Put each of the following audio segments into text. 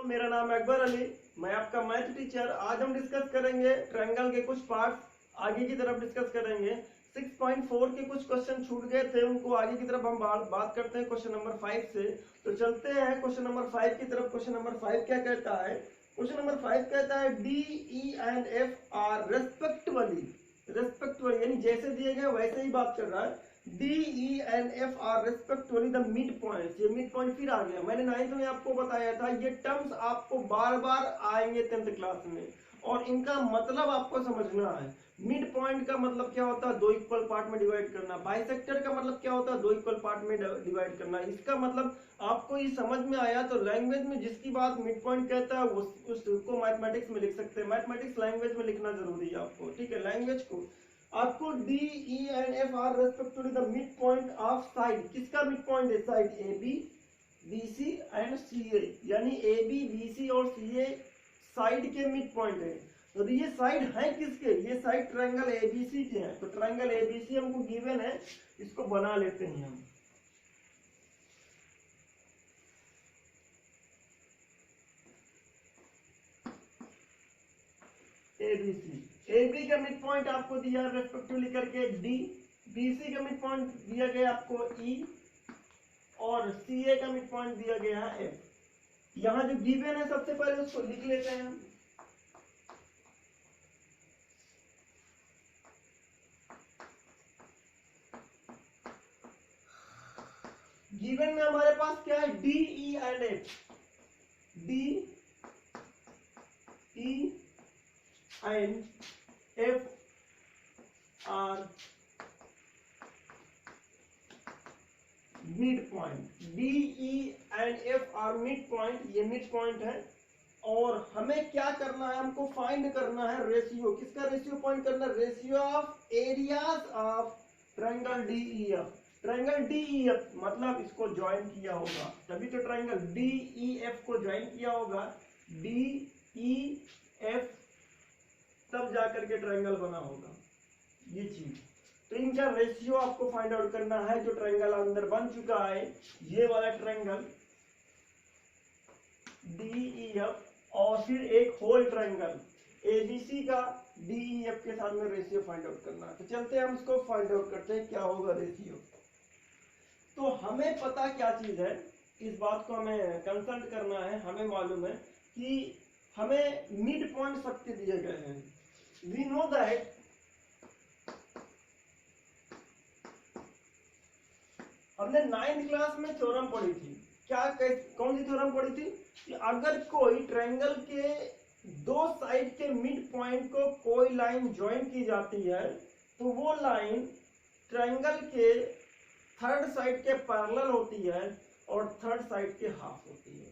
मेरा नाम है अकबर अली, मैं आपका मैथ टीचर। आज हम डिस्कस करेंगे ट्रायंगल के कुछ पार्ट्स, आगे की तरफ डिस्कस करेंगे। 6.4 के कुछ क्वेश्चन छूट गए थे, उनको आगे की तरफ हम बात करते हैं क्वेश्चन नंबर 5 से। तो चलते हैं क्वेश्चन नंबर 5 की तरफ। क्वेश्चन नंबर 5 क्या कहता है? क्वेश्चन नंबर 5 कहता है D E and F R respectively यानी जैसे दिए गए वैसे ही बात कर रहा है। D E and F R respectively the mid point. ये मिड पॉइंट फिर आ गया, मैंने 9th में आपको बताया था। ये टर्म्स आपको बार बार आएंगे 10th क्लास में, और इनका मतलब आपको समझना है। मिड पॉइंट का मतलब क्या होता है? दो इक्वल पार्ट में डिवाइड करना। बाइसेक्टर का मतलब क्या होता है? दो इक्वल पार्ट में डिवाइड करना। इसका मतलब आपको ये समझ में आया। तो लैंग्वेज में जिसकी बात मिड पॉइंट कहता है उसको मैथमेटिक्स में लिख सकते हैं। मैथमेटिक्स लैंग्वेज में लिखना जरूरी है आपको, ठीक है। लैंग्वेज को आपको D E and F R respectively the mid point of side. किसका मिड पॉइंट है? Side A B B C and C A, यानी ए बी बी सी और सी ए साइड के मिड पॉइंट है। तो ये साइड है किसके? ये साइड ट्रायंगल एबीसी के हैं। तो ट्रायंगल एबीसी हमको गिवन है, इसको बना लेते हैं हम। एबीसी, एबी का मिड पॉइंट आपको दिया रेस्पेक्टिवली करके डी, बीसी का मिड पॉइंट दिया गया आपको ई, और सीए का मिड पॉइंट दिया गया है एफ। यहां जो गिवन है सबसे पहले उसको लिख लेते हैं हम। गिवन में हमारे पास क्या है? D E and F. D E and F are mid point. D E and F are mid point, ये मिड पॉइंट है। और हमें क्या करना है? हमको फाइंड करना है रेशियो। किसका रेशियो फाइंड करना है? Ratio of areas of triangle D E F. Triangle D E F मतलब इसको ज्वाइन किया होगा, तभी तो ट्रायंगल डी ई एफ को ज्वाइन किया होगा। डी ई एफ तब जाकर के ट्रायंगल बना होगा, ये चीज। तो इनका रेशियो आपको फाइंड आउट करना है। जो ट्रायंगल अंदर बन चुका है, ये वाला ट्रायंगल डी ई एफ, और फिर एक होल ट्रायंगल एबीसी का डी ई एफ के साथ में रेशियो फाइंड आउट करना है। तो चलते हैं हम इसको फाइंड आउट करते हैं क्या होगा रेशियो। तो हमें पता क्या चीज है, इस बात को हमें कंसल्ट करना है। हमें मालूम है कि हमें मिड पॉइंट सबके दिए गए हैं। वी नो दैट हमने 9th क्लास में थ्योरम पढ़ी थी। क्या कौन सी थ्योरम पढ़ी थी? कि अगर कोई ट्रायंगल के दो साइड के मिड पॉइंट को कोई लाइन ज्वाइन की जाती है, तो वो लाइन ट्रायंगल के थर्ड साइड के पैरेलल होती है और थर्ड साइड के हाफ होती है।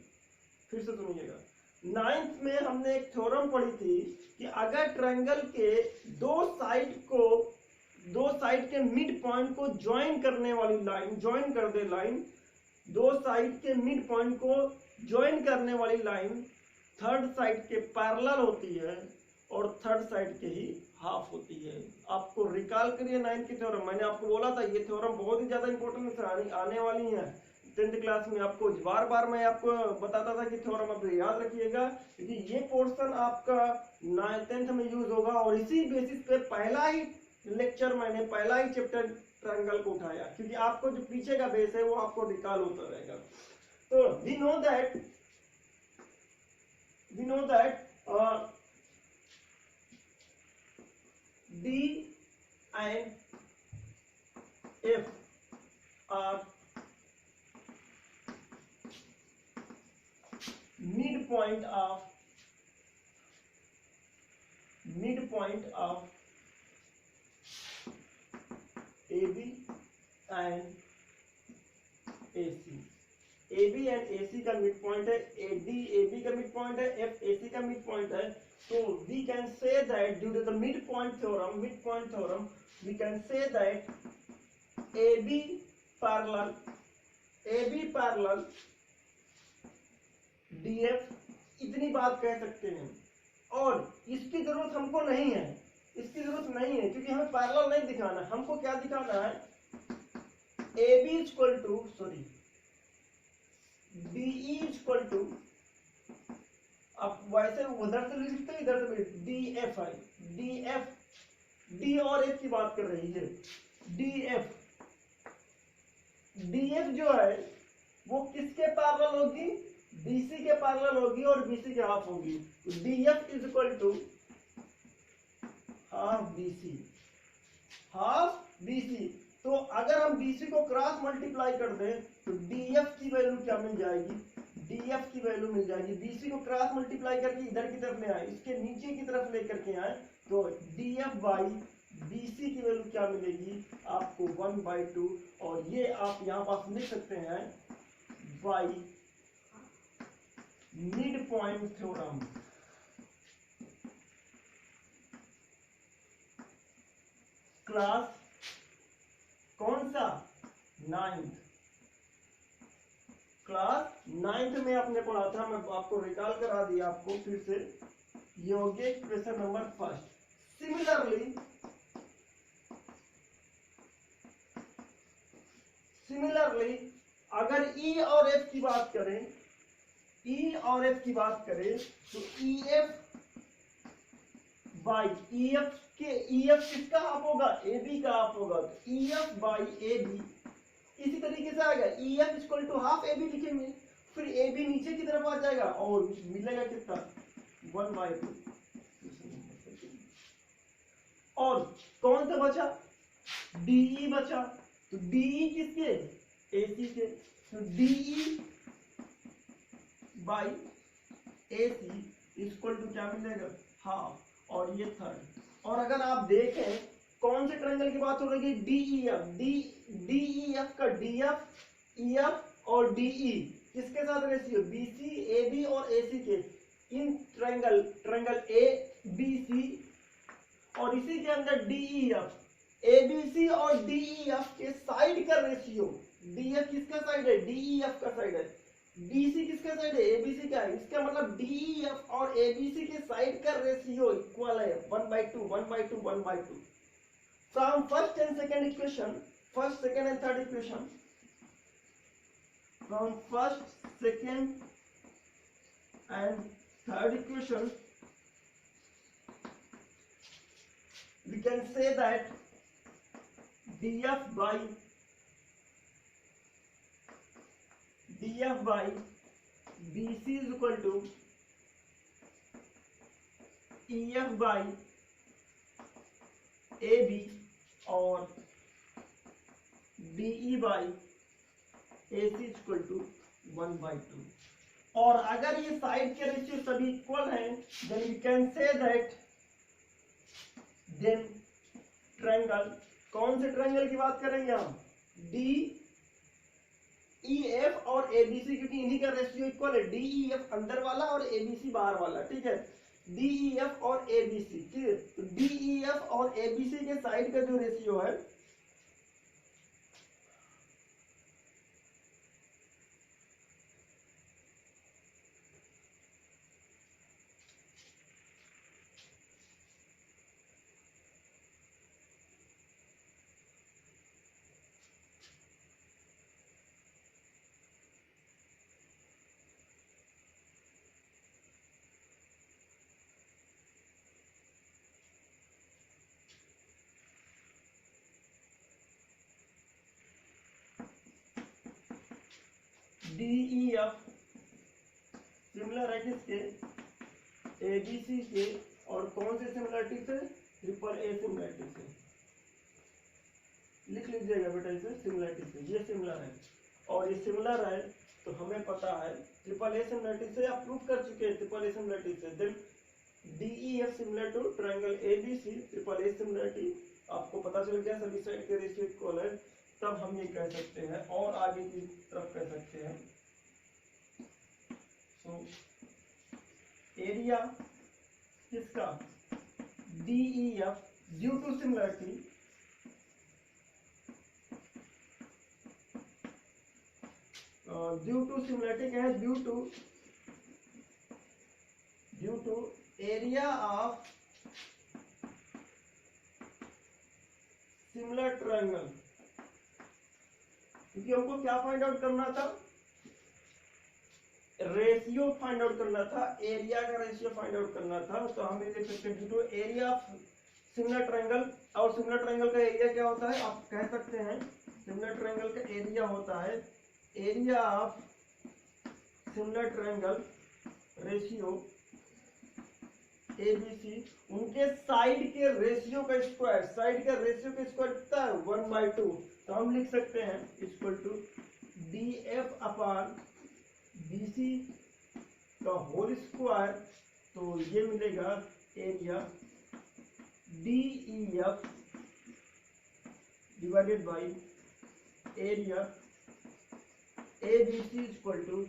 फिर से सुनिएगा, 9th में हमने एक थ्योरम पढ़ी थी कि अगर ट्रायंगल के दो साइड के मिड पॉइंट को ज्वाइन करने वाली लाइन, ज्वाइन कर दे लाइन, दो साइड के मिड पॉइंट को ज्वाइन करने वाली लाइन थर्ड साइड के पैरेलल होती है और थर्ड साइड के ही हाफ होती है। आपको रिकॉल करिए 9th की थ्योरम। मैंने आपको बोला था ये थ्योरम बहुत ही ज्यादा इंपॉर्टेंट आने वाली है 10th क्लास में। आपको बार बार मैं आपको बताता था कि थ्योरम आप याद रखिएगा, क्योंकि ये पोर्शन आपका 10th में यूज होगा। और इसी बेसिस पे पहला ही लेक्चर मैंने, पहला ही चैप्टर ट्रायंगल को उठाया, क्योंकि आपको जो पीछे का बेस है वो आपको रिकॉल होता रहेगा। तो we know that D and F are mid point of AB and AC। AB and AC का मिड पॉइंट है, AD AB का मिड पॉइंट है, F AC का मिड पॉइंट है। तो we can say that due to the midpoint theorem, we can say that AB parallel DF, इतनी बात कह सकते हैं। और इसकी जरूरत हमको नहीं है, क्योंकि हमें पैरेलल नहीं दिखाना। हमको क्या दिखाना है? AB equal to DE equal to अब वैसे उधर से भी लिखते हैं इधर से भी, D F I, D F, D और एफ की बात कर रही है, डी एफ, डी एफ जो है वो किसके पैरेलल होगी, बीसी के पैरेलल होगी और बीसी के हाफ होगी। तो D F is equal to half BC, half BC. तो अगर हम बीसी को क्रॉस मल्टीप्लाई कर दें तो डीएफ की वैल्यू क्या मिल जाएगी, डीएफ की वैल्यू मिल जाएगी। बीसी को क्रॉस मल्टीप्लाई करके इधर की तरफ ले आए, इसके नीचे की तरफ लेकर के आए तो डीएफ बाई बीसी की वैल्यू क्या मिलेगी आपको 1/2, और ये आप यहां पास लिख सकते हैं by mid point theorem. Class कौन सा, 9th, क्लास 9th में आपने पढ़ा था, मैं आपको रिकॉल करा दिया आपको फिर से। ये हो गया क्वेश्चन नंबर फर्स्ट। सिमिलरली अगर ई और एफ की बात करें, ई और एफ की बात करें तो E F by E F के, ई एफ किसका हाफ होगा, ए बी का हाफ होगा। तो E F by A B इसी तरीके से आएगा, E F equal to half A B लिखेंगे, फिर ए बी नीचे की तरफ आ जाएगा और मिलेगा कितना 1/2। और कौन सा बचा, डीई बचा। तो डीई किसके, एसी के। तो DE by AC equal to क्या मिलेगा, हाफ, और ये थर्ड। और अगर आप देखें कौन से ट्रायंगल की बात हो रही है, डीईएफ, डीईएफ का डीएफ, ईएफ और डीई किसके साथ रेशियो, बीसी, एबी और एसी के। In triangle A B C और इसी के अंदर डीईएफ, एबीसी और डीईएफ के साइड का रेशियो, डीएफ किसका साइड है, डीईएफ का साइड है, बीसी किसका साइड है, एबीसी का है। इसका मतलब डीईएफ और एबीसी के साइड का रेशियो इक्वल है 1/2, 1/2, 1/2। From first and second equation, first, second and third equation, from first, second and third equation, we can say that df by bc is equal to ef by ab और DE by AC equal to 1/2। और अगर ये side के ratio सभी equal हैं, then we can say that then triangle, कौन से triangle की बात करेंगे हम, DEF और ABC, क्योंकि इन्हीं का रेशियो इक्वल है, DEF अंदर वाला और ABC बाहर वाला, ठीक है। DEF और ABC, ठीक है। तो DEF और ABC के साइड का जो रेशियो है DEF सिमिलर है किसके, ABC के, और कौन से सिमिलरिटी से, ट्रिपल ए सिमिलरिटी से। लिख लीजिएगा बेटा इसे, सिमिलरिटी से, ये सिमिलर है और ये सिमिलर है। तो हमें पता है ट्रिपल ए सिमिलरिटी से आप प्रूव कर चुके हैं, ट्रिपल ए सिमिलरिटी से। Then DEF similar to triangle ABC, triple A similarity आपको पता चल गया, सभी साइड के रेशियो इक्वल है। तब हम ये कह सकते हैं और आगे की तरफ कह सकते हैं, सो एरिया किसका, DEF due to similarity, due to similarity क्या है, due to area of similar triangle. क्योंकि हमको क्या फाइंड आउट करना था, रेशियो फाइंड आउट करना था, एरिया का रेशियो फाइंड आउट करना था, तो हम लिख सकते हैं due to area of similar triangle. और सिमिलर ट्रायंगल का एरिया क्या होता है, आप कह सकते हैं सिमिलर ट्रायंगल का एरिया होता है area of similar triangle ratio ABC, उनके साइड के रेशियो का स्क्वायर, साइड के रेशियो का स्क्वायर कितना है 1/2, तो हम लिख सकते हैं equal to DF upon BC का होल स्क्वायर, तो ये मिलेगा area DEF divided by area ABC equal to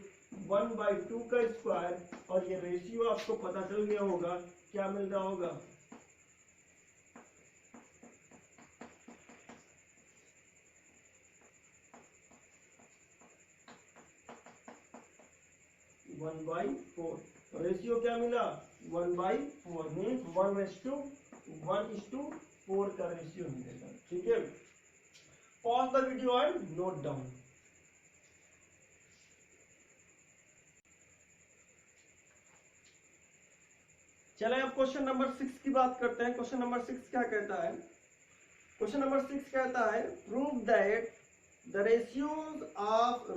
1/2 का स्क्वायर, और ये रेशियो आपको पता चल गया होगा क्या मिल रहा होगा, वन बाई फोर। रेशियो क्या मिला 1/4, मीन्स 1:1:4 का रेशियो मिलेगा। ठीक है, pause the video and note down. चले अब क्वेश्चन नंबर 6 की बात करते हैं। क्वेश्चन नंबर 6 क्या कहता है, क्वेश्चन नंबर 6 कहता है prove that the ratio of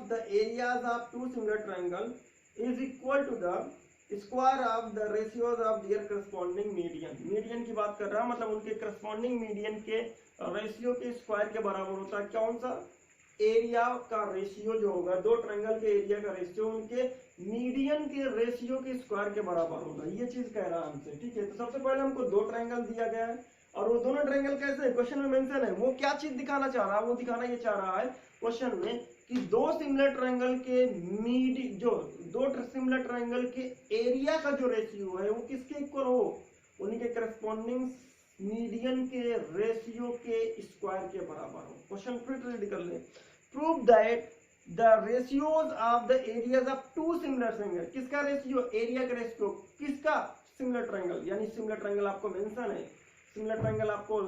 the areas of two similar triangle is equal to the square of the ratios of their corresponding median. Median की बात कर रहा है, मतलब उनके करस्पॉन्डिंग मीडियन के रेशियो के स्क्वायर के बराबर होता है। कौन सा, एरिया का रेशियो जो होगा, दो ट्रायंगल के एरिया का रेशियो उनके मीडियन के रेशियो के स्क्वायर के बराबर होगा, ये चीज कह रहा है हमसे। ठीक है, तो सबसे पहले हमको दो ट्रायंगल दिया गया है, और वो दोनों ट्रायंगल कैसे क्वेश्चन में मेंशन है, वो क्या चीज दिखाना चाह रहा है, वो दिखाना ये चाह रहा है क्वेश्चन में कि दो सिमिलर ट्रायंगल के दो सिमिलर ट्रायंगल के एरिया का जो रेशियो है वो किसके इक्वल हो, उनके करस्पॉन्डिंग मीडियन के रेशियो के स्क्वायर के बराबर हो। क्वेश्चन फिर रीड कर ले, prove that the ratios of the areas of two similar triangle. किसका रेशियो, एरिया का रेशियो, किसका, सिमिलर ट्रायंगल, यानी सिमिलर ट्रायंगल आपको मेंशन है, सिमिलर ट्रायंगल आपको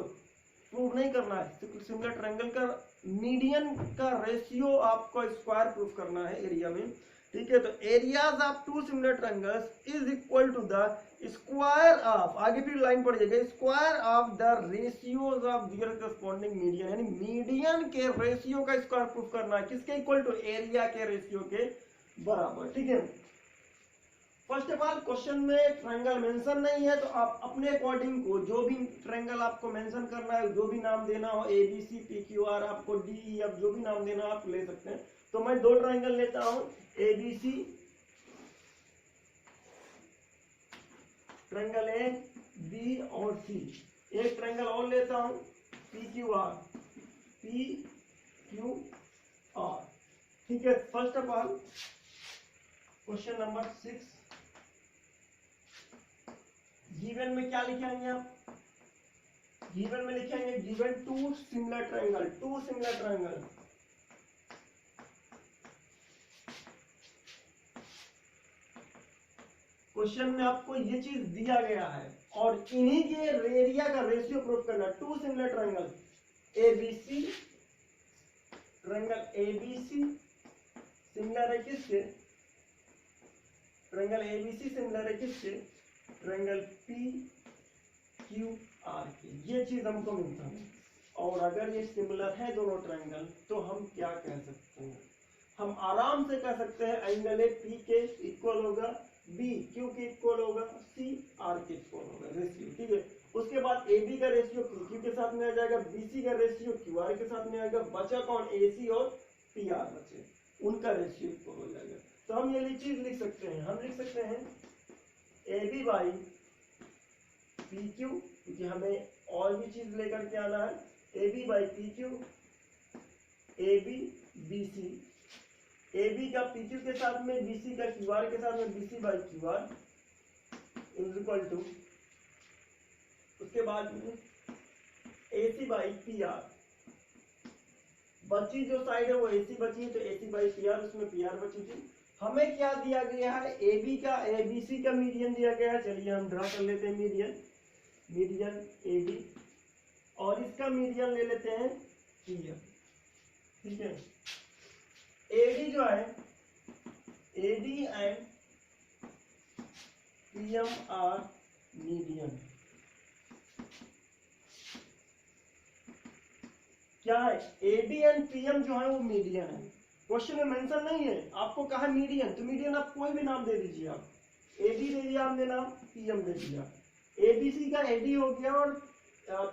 प्रूव नहीं करना है, सिमिलर ट्रायंगल का मीडियन का रेशियो आपको स्क्वायर प्रूव करना है एरिया में। ठीक है, तो areas of two similar triangles is equal to the square of, आगे फिर लाइन पड़ जाएगा, square of the ratios of their corresponding median, यानी मीडियन के रेशियो का स्क्वायर प्रूफ करना है, किसके इक्वल टू, एरिया के रेशियो के बराबर। ठीक है, फर्स्ट ऑफ ऑल क्वेश्चन में ट्रायंगल मेंशन नहीं है, तो आप अपने अकॉर्डिंग को जो भी ट्रायंगल आपको मेंशन करना है, जो भी नाम देना हो, ABC PQR, आपको DEF जो भी नाम देना हो आप ले सकते हैं। तो मैं दो ट्रायंगल लेता हूं, ABC ट्रायंगल A, B और C, एक ट्रायंगल और लेता हूं PQR। ठीक है, first of all question number 6 given में क्या लिखेंगे आप, गिवन में लिखेंगे given two similar triangle, question में आपको ये चीज दिया गया है, और इन्हीं के एरिया का रेशियो प्रूव करना। Two similar triangle ABC, triangle ABC similar है किसके, ट्रायंगल ABC सिमिलर है किसके, ट्रायंगल PQR के, ये चीज हमको मिलता है। और अगर ये सिमिलर है दोनों ट्रायंगल, तो हम क्या कह सकते हैं, हम आराम से कह सकते हैं एंगल ए P के इक्वल होगा B Q के इक्वल होगा, C R के इक्वल होगा रेशियो। ठीक है, उसके बाद AB का रेशियो PQ के साथ में आ जाएगा, BC का रेशियो QR के साथ में आएगा, बचा कौन, AC और PR बचे, उनका रेशियो इक्वल हो जाएगा। तो हम ये चीज लिख सकते हैं, हम लिख सकते हैं AB बाई PQ, क्योंकि हमें और भी चीज लेकर के आना है, AB by PQ, AB BC, AB का PQ के साथ में, BC का QR के साथ में, BC by QR is equal to, उसके बाद में AC बाई PR, बची जो साइड है वो AC बची है, तो AC बाई PR, उसमें PR बची थी। हमें क्या दिया गया है, AB का ABC का मीडियन दिया गया है, चलिए हम ड्रा कर लेते हैं मीडियन AB, और इसका मीडियन ले लेते हैं PM। ठीक है, AD जो है AD and PM are median। क्या है? AD एंड PM जो है वो मीडियन है। क्वेश्चन में मेंशन नहीं है, आपको कहा मीडियन, तो मीडियन आप कोई भी नाम दे दीजिए। आप AD दे दिया आपने नाम, PM दे दिया, ABC का AD हो गया और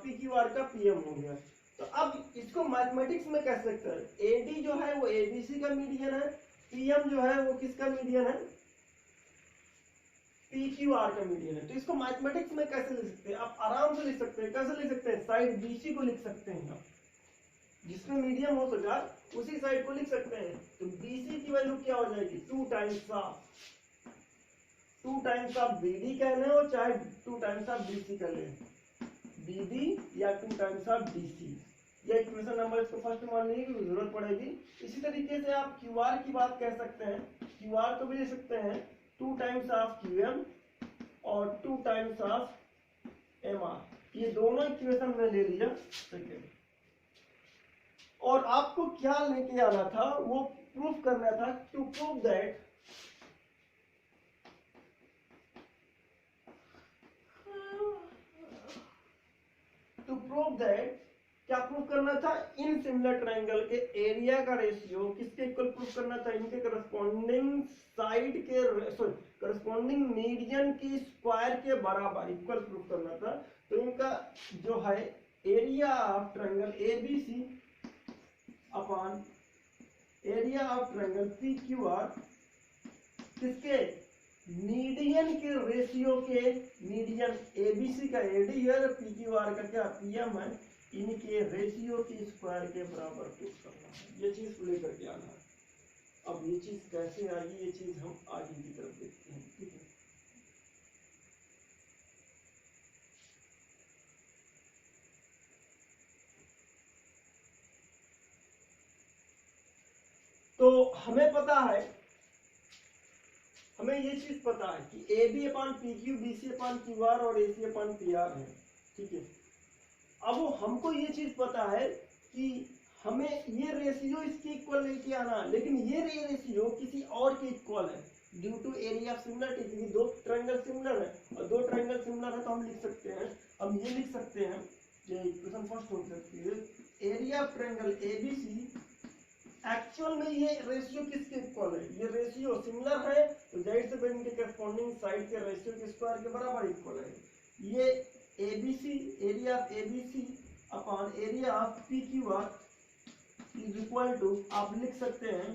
PQR का PM हो गया। तो अब इसको मैथमेटिक्स में कह सकते हैं, AD जो है वो ABC का मीडियन है, PM जो है वो किसका मीडियन है? PQR का मीडियन है। तो इसको मैथमेटिक्स में कैसे लिख सकते हैं? आप आराम से लिख सकते हैं। कैसे लिख सकते हैं? साइड BC को लिख सकते हैं आप, जिसमें मीडियम हो सका उसी साइड को लिख सकते हैं। तो BC की वैल्यू क्या हो जाएगी? 2 टाइम्स ऑफ BD कह लें और चाहे 2 टाइम्स ऑफ BC कर लें, BD या 2 टाइम्स ऑफ BC। ये इक्वेशन नंबर इसको फर्स्ट मान लीजिए कि जरूरत पड़ेगी। इसी तरीके से आप QR की बात कह सकते हैं। QR को भी ले सकते हैं 2 टाइम्स ऑफ QM और 2 टाइम्स ऑफ MR। ये दोनों इक्वेशन में ले लिया सेकेंड। और आपको क्या लेके आना था? वो प्रूफ करना था। टू प्रूव दैट क्या प्रूफ करना था? इन सिमिलर ट्रायंगल के एरिया का रेशियो किसके इक्वल प्रूफ करना था? इनके करस्पॉन्डिंग साइड के करस्पॉन्डिंग मीडियन की स्क्वायर के बराबर इक्वल प्रूफ करना था। तो इनका जो है area of triangle ABC upon area of triangle PQR किसके? मीडियन के रेशियो के, मीडियन ABC का AD है और PQR का क्या? PM है। इनके रेशियो की स्क्वायर के बराबर प्रूफ करना है। ये चीज लेकर के आना है। अब ये चीज कैसे आएगी, ये चीज हम आगे की तरफ देखते हैं। ठीक है, तो हमें पता है, हमें ये चीज पता है कि AB upon PQ, BC upon QR और AC अपॉन PR है। ठीक है, अब वो हमको ये चीज पता है कि हमें ये रेशियो इसके इक्वल लेके आना है, लेकिन ये रेशियो किसी और के इक्वल है due to area of similarity. क्योंकि दो ट्रायंगल सिमिलर है और दो ट्रायंगल सिमिलर है तो हम लिख सकते हैं, हम ये लिख सकते हैं, ये इक्वेशन फर्स्ट हो सकती है, area of triangle ABC actual में ये रेशियो किसके इक्वल है? ये रेशियो सिमिलर है तो जाहिर से इनके करस्पॉन्डिंग साइड के रेशियो के स्क्वायर के बराबर इक्वल है। ये ABC, area of ABC upon area of PQR is equal to, आप लिख सकते हैं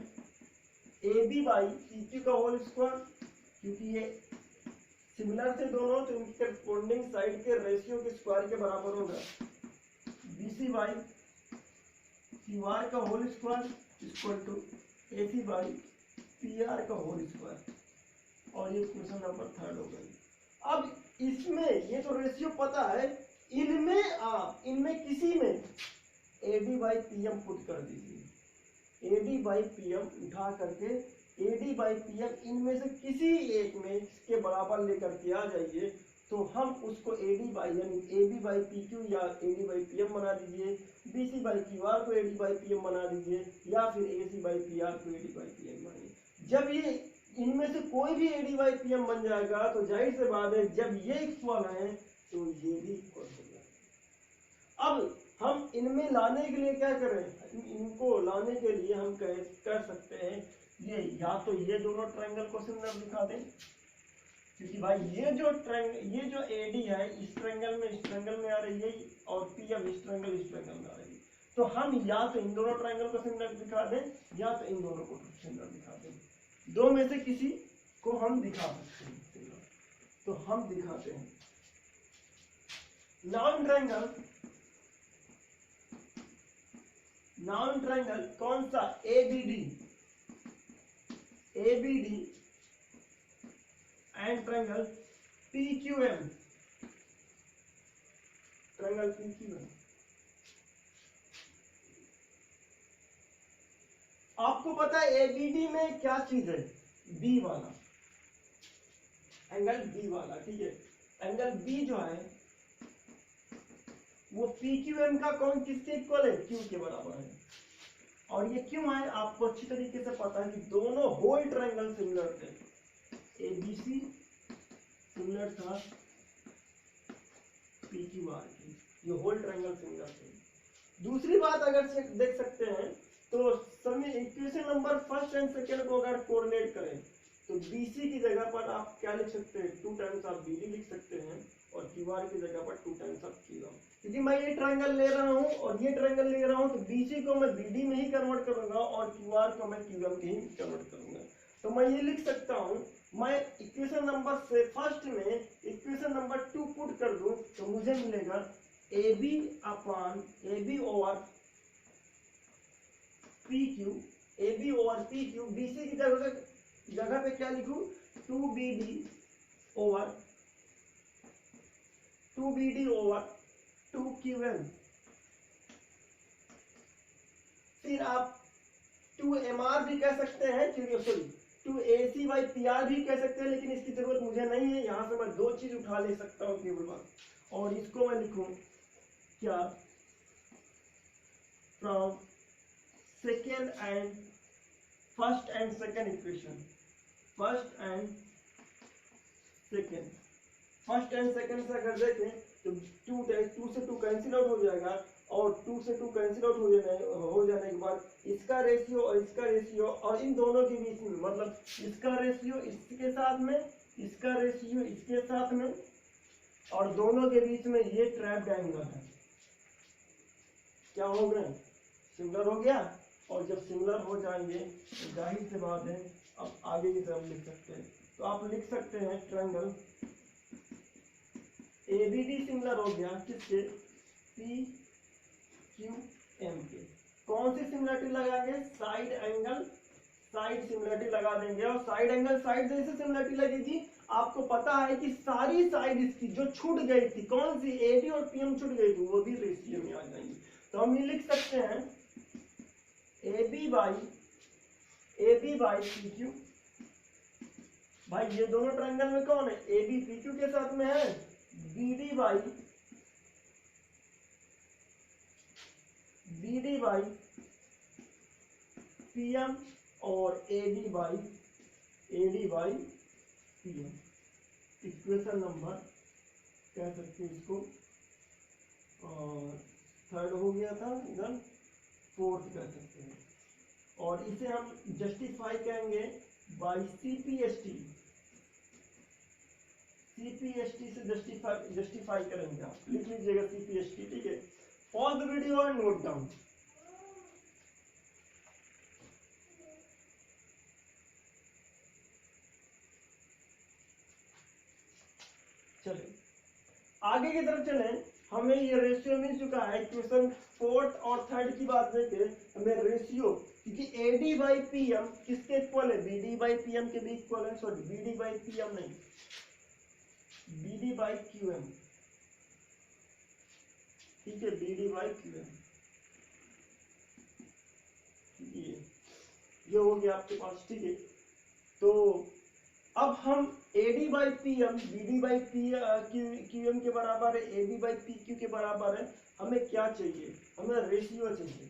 AB बाई PQ का होल स्क्वायर, क्योंकि ये सिमिलर थे दोनों तो इनके करस्पॉन्डिंग साइड के रेशियो के स्क्वायर के बराबर होगा। BC बाई QR का whole square equal to AC by PR का होल स्क्वायर। और ये क्वेश्चन नंबर 3 हो गई। अब इसमें ये तो रेशियो पता है, इनमें आप इनमें किसी में AD बाई PM पुट कर दीजिए। AD बाई PM उठा करके AD बाई PM इनमें से किसी एक में इसके बराबर लेकर के आ जाइए, तो हम उसको AD बाई यानी AB बाई PQ या AD बाई PM बना दीजिए, BC बाई QR को AD बाई PM बना दीजिए, या फिर AC बाई PR को AD बाई PM बनाइए। जब ये इनमें से कोई भी AD बाई PM बन जाएगा तो जाहिर से बात है जब ये इक्वल है तो ये भी इक्वल हो जाएगा। अब हम इनमें लाने के लिए क्या करें? इनको लाने के लिए हम कर सकते हैं ये, या तो ये दोनों ट्रायंगल को सिमिलर दिखा दें, क्योंकि भाई ये जो AD है इस ट्रायंगल में इस ट्रायंगल में आ रही है और PM इस ट्रायंगल में आ रही है, तो हम या तो इन दोनों ट्रायंगल को सिमिलर दिखा दें या तो इन दोनों को सिमिलर दिखा दें। दो में से किसी को हम दिखा सकते हैं, तो हम दिखाते हैं। नॉन ट्रायंगल कौन सा? ABD and triangle PQM, triangle PQM। आपको पता है ABD में क्या चीज है? B वाला एंगल, B वाला। ठीक है, एंगल B जो है वो PQM का कौन किसके इक्वल है? Q के बराबर है। और ये क्यों है आपको अच्छी तरीके से पता है कि दोनों होल ट्रायंगल सिमिलर थे, ABC सिमिलर था PQR की, ये होल ट्रायंगल सिमिलर थे। दूसरी बात अगर देख सकते हैं तो समय equation number first and second को अगर कोऑर्डिनेट करें तो BC की जगह पर आप क्या लिख सकते हैं, 2 टाइम्स ऑफ BD लिख सकते हैं और QR की जगह पर 2 टाइम्स ऑफ QM। क्योंकि मैं ये ट्रायंगल ले रहा हूँ और ये ट्रायंगल ले रहा हूँ तो BC को मैं BD में ही कन्वर्ट करूंगा और QR को मैं QM में ही कन्वर्ट करूंगा। तो मैं ये लिख सकता हूँ, मैं इक्वेशन नंबर से फर्स्ट में इक्वेशन नंबर 2 पुट कर दूं तो मुझे मिलेगा AB over PQ, AB over PQ, BC की जगह पे क्या लिखूं, 2BD ओवर 2QM। फिर आप 2MR भी कह सकते हैं, क्योंकि सॉरी 2AC बाई PR भी कह सकते हैं, लेकिन इसकी जरूरत मुझे नहीं है। यहाँ से मैं 2 चीज उठा ले सकता हूँ केवल बस, और इसको मैं लिखूं क्या, from second and first and second equation, first and second से अगर देखें तो 2 से 2 कैंसिल आउट हो जाएगा और 2 से 2 कैंसिल आउट हो जाने के बाद इसका रेशियो और इसका रेशियो और इन दोनों के बीच में, मतलब इसका रेशियो इसके साथ में, इसका रेशियो इसके साथ में, और दोनों के बीच में ये ट्रैप्ड एंगल है, क्या हो गए, सिमिलर हो गया। और जब सिमिलर हो जाएंगे तो जाहिर सी बात है अब आगे की तरफ लिख सकते हैं। तो आप लिख सकते हैं ट्रायंगल ABD सिमिलर हो गया किसके, PQM के। कौन सी सिमिलरिटी लगाएंगे, साइड एंगल साइड सिमिलरिटी लगा देंगे। और साइड एंगल साइड जैसे सिमिलरिटी लगेगी, आपको पता है कि सारी साइड इसकी जो छूट गई थी, कौन सी, AB और PM छूट गई थी, वो भी रेशियो में आ जाएंगी। तो हम ये लिख सकते हैं AB बाई PQ। भाई ये दोनों ट्रायंगल में कौन है, AB PQ के साथ में है, BD बाई PM और AD by PM। Equation number कह सकते हैं इसको, थर्ड हो गया था, इधर फोर्थ कह सकते हैं। और इसे हम जस्टिफाई करेंगे बाई CPST से जस्टिफाई करेंगे। आप लिख लीजिएगा CPST, ठीक है। पॉज द वीडियो और नोट डाउन। चलिए आगे की तरफ चलें। हमें ये रेशियो मिल चुका है, क्वेश्चन फोर्थ और थर्ड की बात देखें, हमें रेशियो, क्योंकि AD बाई PM किसके इक्वल है, BD बाई PM के भी इक्वल है, सॉरी BD बाई PM नहीं, BD बाई QM, ठीक है, BD बाई QM। ये हो गया आपके पास, ठीक है। तो अब हम AD by PM BD by QM के बराबर है, AB बाई PQ के बराबर है, हमें क्या चाहिए, हमें रेशियो चाहिए।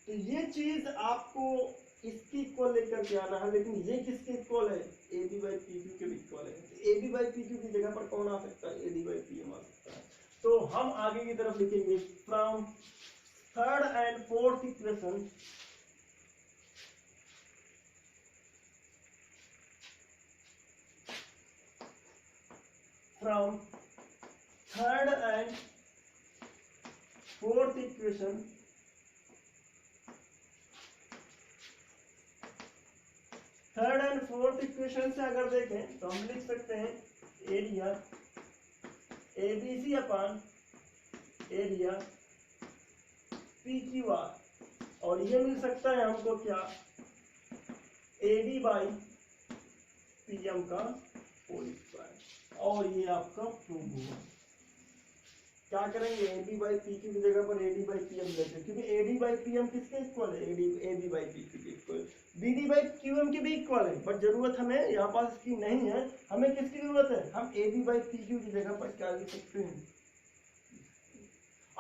तो ये चीज आपको इसकी इक्वल लेकर के आना है, लेकिन ये किसके इक्वल है, AB बाई PQ के भी इक्वल है। तो AB बाई PQ की जगह पर कौन आ सकता है, AD बाई PM आ सकता है। तो हम आगे की तरफ लिखेंगे from third and fourth equation, from third and fourth equation, third and fourth equation से अगर देखें तो हम लिख सकते हैं area ABC upon area PQR, और ये मिल सकता है हमको क्या, AD बाई PM का होल स्क्वायर। और ये आपका प्रूव हुआ। क्या करेंगे, AB बाई PQ की जगह पर AD बाई PM लेते, क्योंकि AD बाई PM किसके इक्वल है, AB बाई PQ के इक्वल, BD बाई QM के भी इक्वल है, बट जरूरत हमें यहाँ पास इसकी नहीं है। हमें किसकी जरूरत है, हम AB बाई PQ की जगह पर क्या लिख सकते हैं।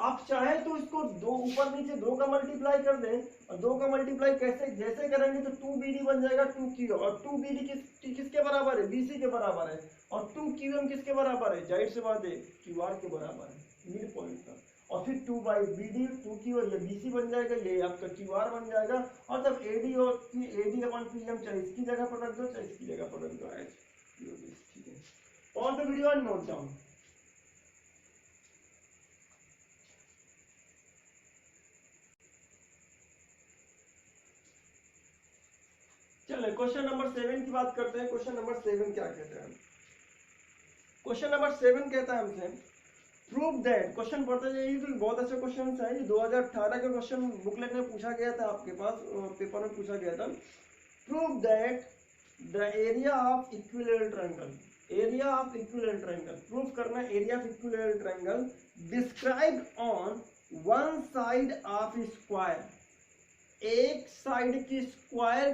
आप चाहे तो इसको दो ऊपर नीचे 2 का मल्टीप्लाई कर दें, और 2 का मल्टीप्लाई कैसे जैसे करेंगे तो 2BD बन जाएगा 2Q, और 2BD किसके बराबर है, BC के बराबर है, और 2QM किसके बराबर है, जाहिर सी बात है QR के बराबर है, मिड पॉइंट का, और फिर 2/BD 2Q और ये BC बन जाएगा, ये आपका QR बन जाएगा, और तब AD और AD/PM चाहे इसकी जगह पर रख दो चाहे इसकी जगह पर रख दो, ठीक है। Pause the video and note down. चलिए क्वेश्चन नंबर 7 की बात करते हैं। क्वेश्चन नंबर 7 क्या कहते हैं? क्वेश्चन नंबर 7 कहता है हमसे प्रूव दैट, क्वेश्चन पढ़ते जाइए तो बहुत अच्छे क्वेश्चन है, ये 2018 के क्वेश्चन बुकलेट में पूछा गया था, आपके पास पेपर में पूछा गया था। Prove that the area of equilateral triangle, area of equilateral triangle prove करना, area of equilateral triangle describe on one side of square, एक साइड की स्क्वायर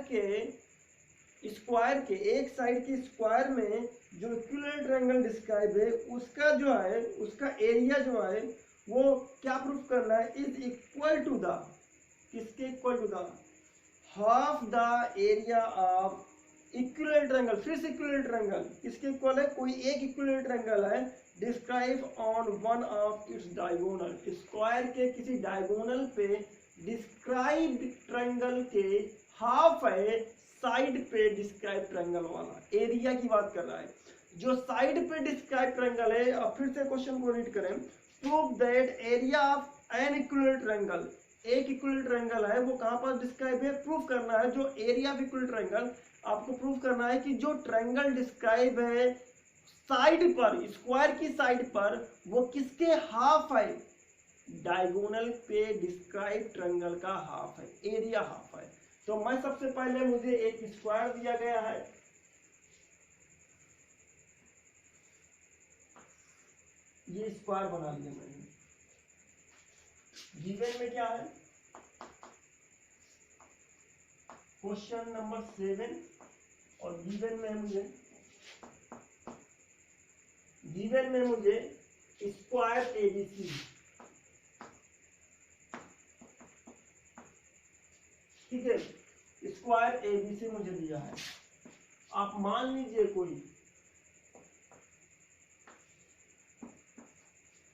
के एक साइड की स्क्वायर में जो इक्विलेटरल ट्रायंगल डिस्क्राइब है उसका जो है उसका एरिया जो है वो क्या प्रूफ करना है, इज इक्वल टू द, किसके equal to the, half the area of equilateral triangle. फिर से इक्विलेटरल ट्रायंगल किसके इक्वल है, कोई एक इक्विलेटरल ट्रायंगल है, describe on one of its diagonal, square के किसी डायगोनल पे डिस्क्राइब ट्रायंगल के हाफ है, साइड पे डिस्क्राइब ट्रायंगल वाला एरिया की बात कर रहा है, जो साइड पे डिस्क्राइब ट्रायंगल है। अब फिर से क्वेश्चन को रीड करें, prove that area of an equilateral triangle, एक इक्विलेटरल ट्रायंगल है वो कहां पर डिस्क्राइब है, प्रूफ करना है जो एरिया ऑफ इक्विलेटरल ट्रायंगल, आपको प्रूफ करना है कि जो ट्रायंगल डिस्क्राइब है साइड पर, स्क्वायर की साइड पर, वो किसके हाफ है, डायगोनल पे डिस्क्राइब ट्रायंगल का हाफ है, एरिया हाफ है। तो मैं सबसे पहले, मुझे एक स्क्वायर दिया गया है, ये स्क्वायर बना लिया मैंने, गिवन में क्या है, क्वेश्चन नंबर 7, और गिवन में मुझे स्क्वायर ABC, ठीक है, स्क्वायर ABC मुझे दिया है। आप मान लीजिए कोई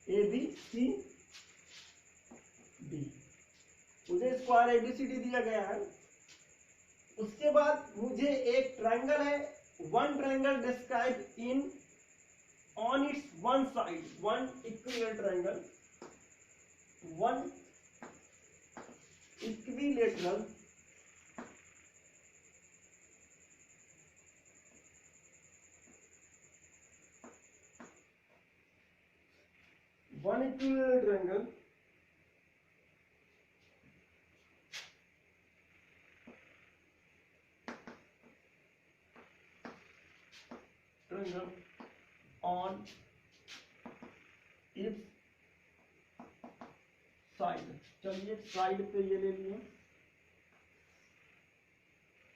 ABCD, मुझे स्क्वायर ABCD दिया गया है। उसके बाद मुझे एक ट्रायंगल है, one triangle describe in on it's one side, one equilateral triangle, one equilateral triangle on its side. चलिए साइड पे ये ले लिए,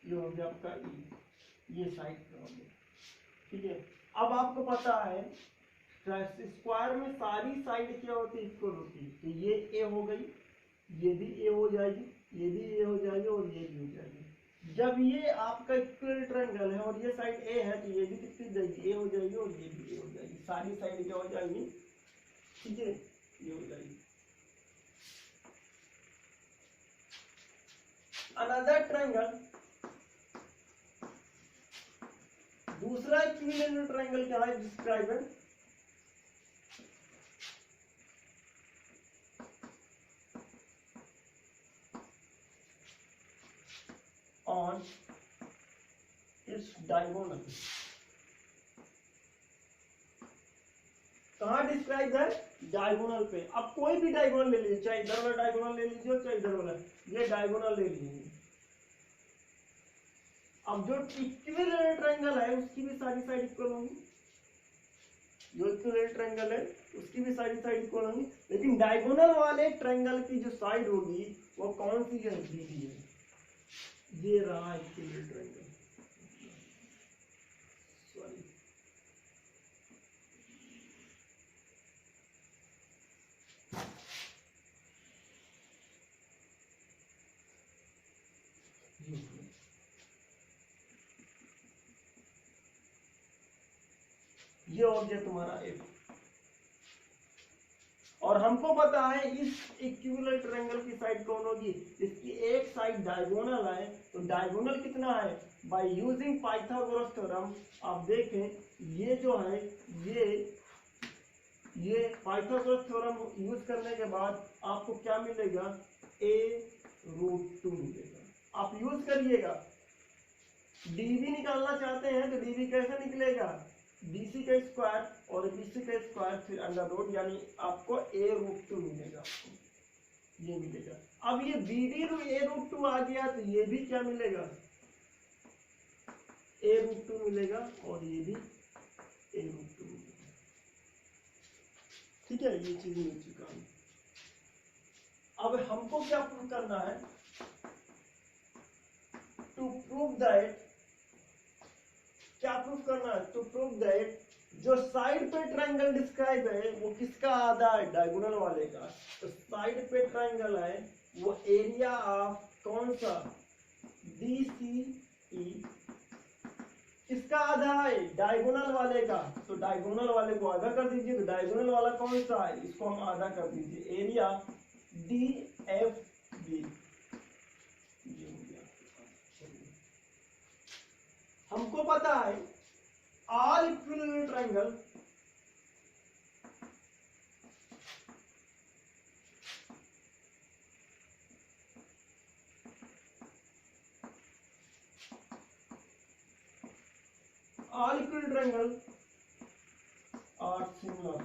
ये हो गया आपका ये साइड पे हो गया, ठीक है। अब आपको पता है स्क्वायर में सारी साइड क्या होती है, इक्वल होती है, तो ये ए हो गई, ये भी ए हो जाएगी, ये भी ए हो जाएगी, और ये भी हो जाएगी। जब ये आपका इक्वल ट्रायंगल है और ये साइड ए है, तो ये भी कितनी जाएगी, ए हो जाएगी, और ये भी ए हो जाएगी, सारी साइड क्या हो जाएगी, ठीक है, ये हो जाएगी। अनदर ट्रायंगल, दूसरा इक्विलेटरल ट्रायंगल क्या है, डिस्क्राइब है on its diagonal। कहाँ डिस्क्राइब है, डायगोनल पे। अब कोई भी डायगोनल ले लीजिए, चाहे इधर वाला डायगोनल ले लीजिए, चाहे इधर वाला, ये डायगोनल ले लीजिए। अब जो इक्विलेटरल ट्रायंगल है उसकी भी सारी साइड इक्वल होंगी, जो इक्विलेटरल ट्रायंगल है उसकी भी सारी साइड इक्वल होंगी, लेकिन डायगोनल वाले ट्रायंगल की जो साइड होगी वो कौन सी है, BD है। ये रहा इक्विलेटरल ट्रायंगल, सॉरी, ये ऑब्जेक्ट तुम्हारा एफ। और हमको पता है इस इक्विवेलेंट ट्रायंगल की साइड कौन होगी, इसकी एक साइड डायगोनल है, तो डायगोनल कितना है, बाय यूजिंग पाइथागोरस थ्योरम। आप देखें ये जो है ये पाइथागोरस थ्योरम यूज करने के बाद आपको क्या मिलेगा, a√2 मिलेगा। आप यूज करिएगा, डीवी निकालना चाहते हैं तो डीवी कैसे निकलेगा, बीसी का स्क्वायर और बीसी का स्क्वायर फिर अंडर रूट, यानी आपको a√2 मिलेगा, आपको ये मिलेगा। अब ये a√2 आ गया तो ये भी क्या मिलेगा, a√2 मिलेगा और ये भी a√2 मिलेगा। ठीक है, ये चीज मिल चुका है। अब हमको क्या प्रूव करना है, टू प्रूव दैट, क्या प्रूव करना है, टू प्रूव दैट जो साइड पे ट्रायंगल डिस्क्राइब है वो किसका आधा है, डायगोनल वाले का। तो साइड पे ट्रायंगल है वो एरिया ऑफ कौन सा, DCE, किसका आधा है, डायगोनल वाले का। तो डायगोनल वाले को आधा कर दीजिए, तो डायगोनल वाला कौन सा है, इसको हम आधा कर दीजिए, एरिया DFB। हमको पता है all equivalent triangle are similar.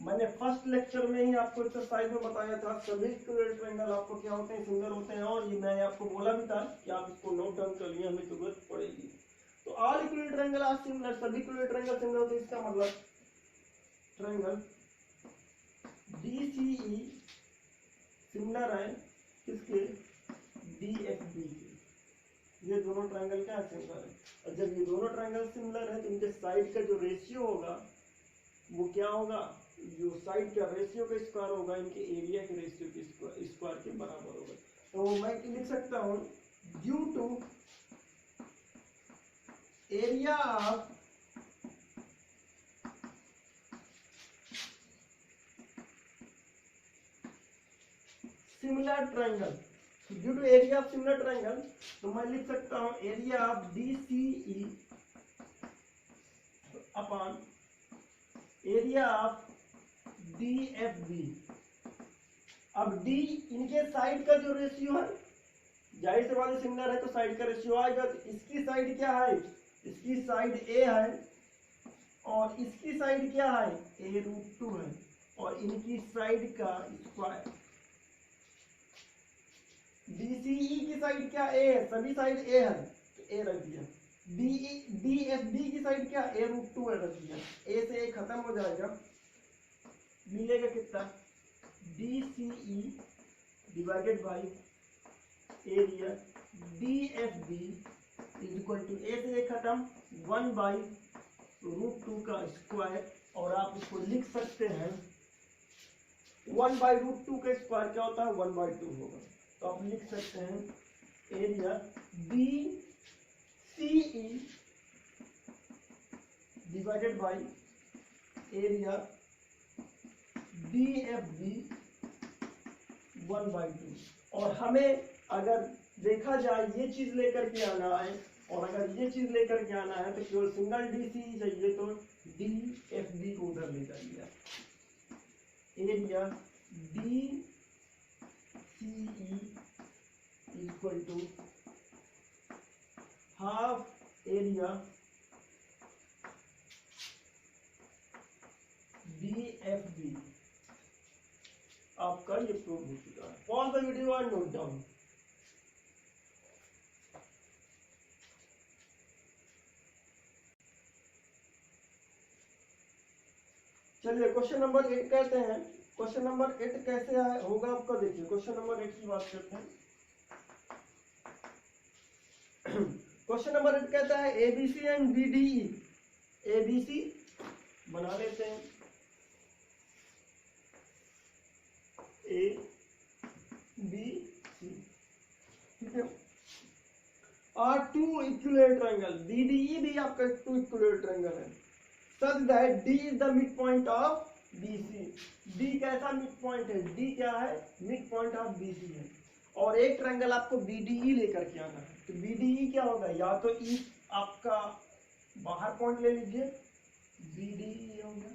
मैंने फर्स्ट लेक्चर में ही आपको एक्सरसाइज में बताया था सभी इक्विवेलेंट ट्रायंगल आपको क्या होते हैं, सिमिलर होते हैं। और ये मैंने आपको बोला भी था कि आप इसको नोट डाउन कर लिए, हमें जरूरत पड़ेगी। तो all equivalent triangle are similar, सभी इक्विवेलेंट ट्रायंगल सिमिलर होते हैं। इसका मतलब ट्रायंगल DCE सिमिलर है किसके, DFB के। ये दोनों ट्रायंगल क्या सिमिलर है। और जब ये दोनों ट्रायंगल सिमिलर है तो इनके साइड का जो रेशियो होगा वो क्या होगा, जो साइड का रेशियो का स्क्वायर होगा इनके एरिया के रेशियो के स्क्वायर के बराबर होगा। तो मैं लिख सकता हूं due to area of similar triangle, due to area of similar triangle, तो मैं लिख सकता हूं area of DCE upon area of DFB। अब D इनके साइड का जो रेशियो है, जाहिर सी बात है सिमिलर है तो साइड का रेशियो आएगा। तो इसकी साइड क्या है, इसकी साइड A है और इसकी साइड क्या है, a√2 है, और इनकी साइड का स्क्वायर। DCE की साइड क्या A है, सभी साइड A है तो A रख दिया। DFB की साइड क्या a√2 है, रख दिया। A से A खत्म हो जाएगा, मिलेगा कितना, DCE divided by area DFB is equal to, A से A खत्म, 1/√2 का स्क्वायर। और आप इसको लिख सकते हैं 1/√2 का स्क्वायर क्या होता है, 1/2 होगा। तो आप लिख सकते हैं area DCE divided by area DFB 1/2। और हमें अगर देखा जाए ये चीज लेकर के आना है, और अगर ये चीज लेकर के आना है तो केवल सिंगल DCE चाहिए, तो DFB को उधर ले जाइए। Area DCE equal to half area DFB। आपका ये प्रूव हो चुका है। Pause the video and note down. चलिए क्वेश्चन नंबर 8 कहते हैं, क्वेश्चन नंबर 8 कैसे होगा आपका, देखिए क्वेश्चन नंबर 8 की बात करते हैं। क्वेश्चन नंबर 8 कहता है ABC एंड BDE, ABC बना लेते हैं, ABC, ठीक है, और 2 इक्विवेलेंट ट्रायंगल, BDE भी आपका 2 इक्विवेलेंट ट्रायंगल है। such that D is the midpoint of BC. D कैसा मिड पॉइंट है? D क्या है? मिड पॉइंट ऑफ BC है। और एक ट्रायंगल आपको BDE लेकर के आना है। तो BDE क्या होगा? या तो E आपका बाहर पॉइंट ले लीजिए, BDE हो गया,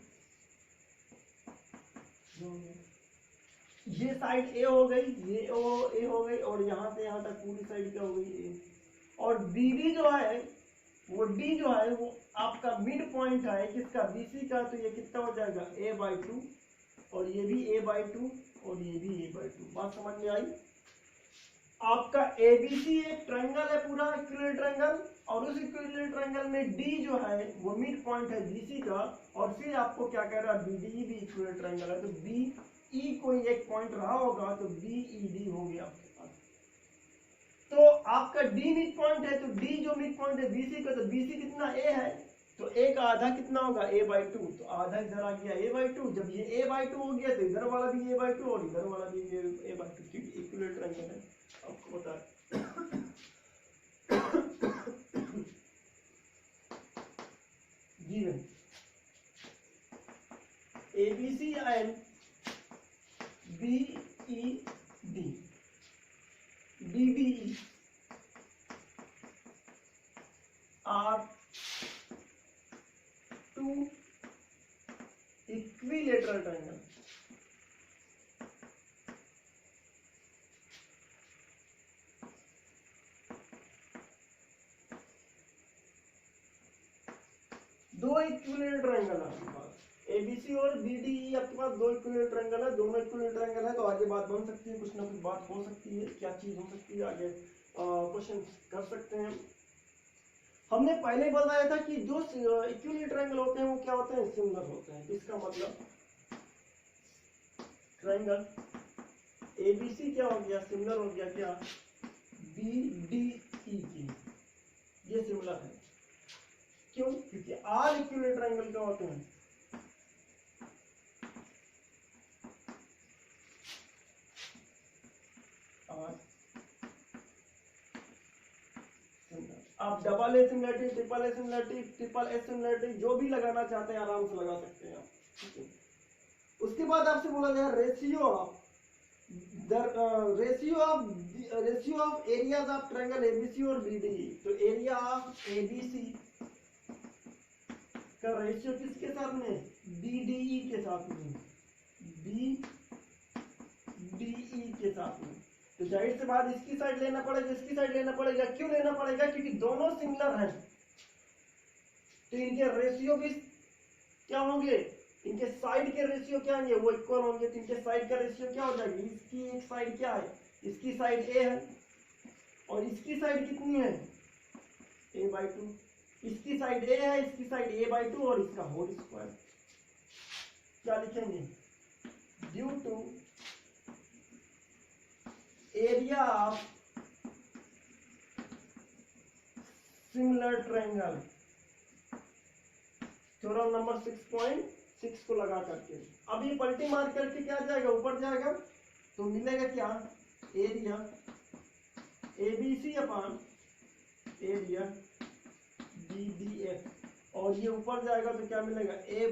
ये साइड A हो गई, ये A हो गई, और यहाँ से यहाँ तक पूरी साइड क्या हो गई? A। और BD जो है वो D जो है वो आपका मिड पॉइंट है किसका? BC का। तो ये कितना हो जाएगा? A/2, और ये भी A/2, और ये भी A/2। बात समझ में आई? आपका ABC एक ट्रायंगल है, पूरा इक्विलेटरल ट्रायंगल, और उस इक्विलेटरल ट्रायंगल में D जो है वो मिड पॉइंट है BC का, और फिर आपको क्या कह रहा है? BDE भी इक्विलेटरल ट्रायंगल है, तो BE कोई एक पॉइंट रहा होगा, तो BED हो गया आपके पास। तो आपका D मिड पॉइंट है, तो D जो मिड पॉइंट है BC का, तो BC कितना? A है, तो A का आधा कितना होगा? A/2। तो आधा इधर आ गया A/2। जब ये A/2 हो गया तो इधर वाला भी A/2 और इधर वाला भी A/2, इक्विलेटरल ट्रायंगल है। आपको बता given ABC and BED, DBE are two equilateral triangles. दो इक्विलेटरल ट्रायंगल है आपके पास, ABC और BDE आपके पास दो इक्विलेटरल ट्रायंगल है। दोनों इक्विलेटरल ट्रायंगल है, तो आगे बात बन सकती है, कुछ ना कुछ बात हो सकती है। क्या चीज हो सकती है आगे क्वेश्चन कर सकते हैं। हमने पहले बताया था कि जो इक्विलेटरल ट्रायंगल होते हैं वो क्या होते हैं? सिमिलर होते हैं। इसका मतलब ट्रायंगल ABC क्या हो गया? सिमिलर हो गया क्या? BDE की, ये सिमिलर है। क्यों? क्योंकि ऑल इक्विलेटरल ट्रायंगल क्या होते हैं? आप double A similarity, triple A similarity, triple S similarity जो भी लगाना चाहते हैं आराम से लगा सकते हैं आप। उसके बाद आपसे बोला गया ratio of areas of triangle ABC और BDE। तो एरिया ऑफ ABC का रेशियो किसके साथ में? BDE के साथ में, BDE के साथ में। तो जाहिर से बात इसकी साइड लेना पड़ेगा, इसकी साइड लेना पड़ेगा। क्यों लेना पड़ेगा? क्योंकि दोनों सिमिलर हैं, तो इनके रेशियो भी क्या होंगे? इनके साइड के रेशियो क्या होंगे? वो इक्वल होंगे। तो इनके साइड का रेशियो क्या हो जाएगी? इसकी एक साइड क्या है? इसकी साइड A है, और इसकी साइड कितनी है? A/2। इसकी साइड A है, इसकी साइड A/2, और इसका होल स्क्वायर। क्या लिखेंगे? Due to area of similar triangle, theorem number 6.6 को लगा करके अब ये पलटी मार करके क्या जाएगा? ऊपर जाएगा, तो मिलेगा क्या? Area ABC upon area BDF, और ये ऊपर जाएगा तो क्या मिलेगा? A